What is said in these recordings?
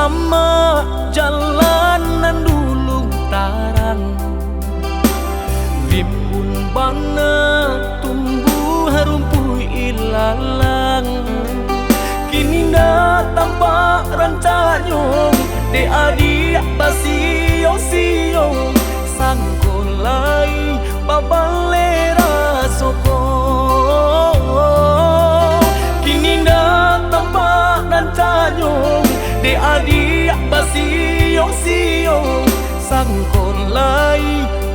Lama jalanan dulu tarang, rimbun bana tumbuh rumput ilalang. Kini dah tampak rancanyong de adik basio-sio sangkolai babalera soko. Kini dah tampak rancanyong de adik basio-sio sangkolai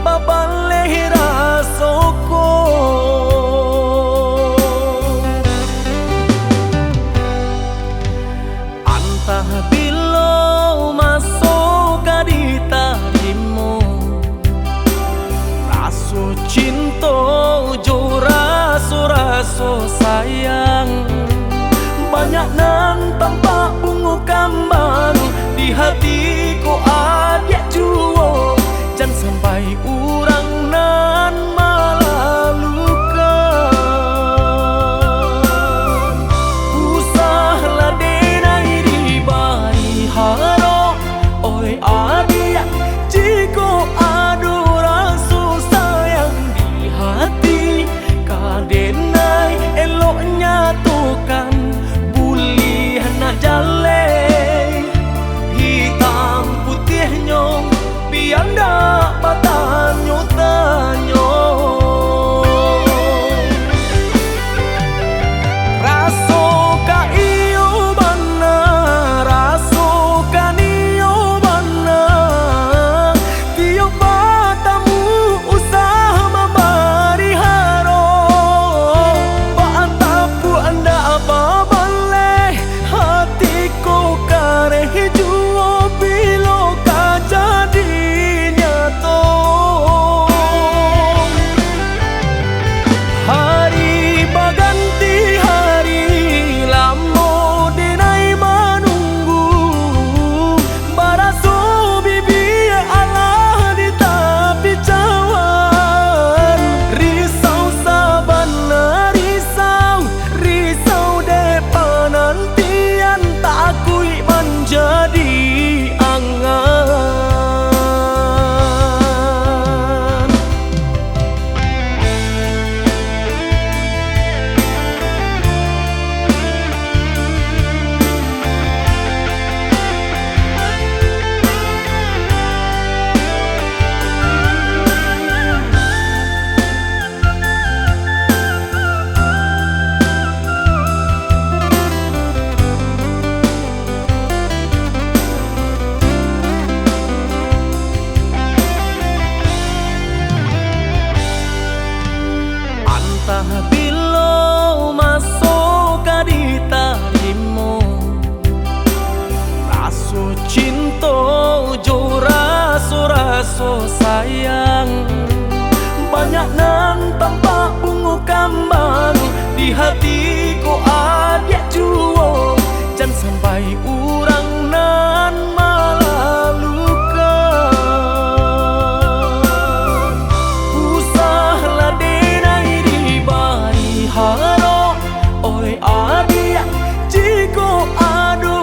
babalera soko. Antah bilo masuk di tarimu, raso cinta jo raso sayang. Banyak nan tampak bunga kambang di hatiku adik juo, jangan sampai urang nan malah luka. Usahlah denai di bari haro, oi adik jiko adu rasu sayang di hati. Kadenai eloknya tukan jale hitam putih nyong biar ndak patanyo tanyo. Raso ka iyo bana, raso ka niyo bana, tiyo matamu usah membari haro. Paantapu anda apa juo bilo ka jadi nyato. Hari baganti hari lamo denai menunggu, baraso bibi Allah di tepi cawan. Risau sabana risau depan nantian tak akui menjadi angan. Entah bilo masuk di tarimu, raso cinta jo raso sayang. Banyak nan tampak bunga kambang di hatiku adik juo, jangan sampai urang nan malah luka. Usahlah haro, oi adik jiko adu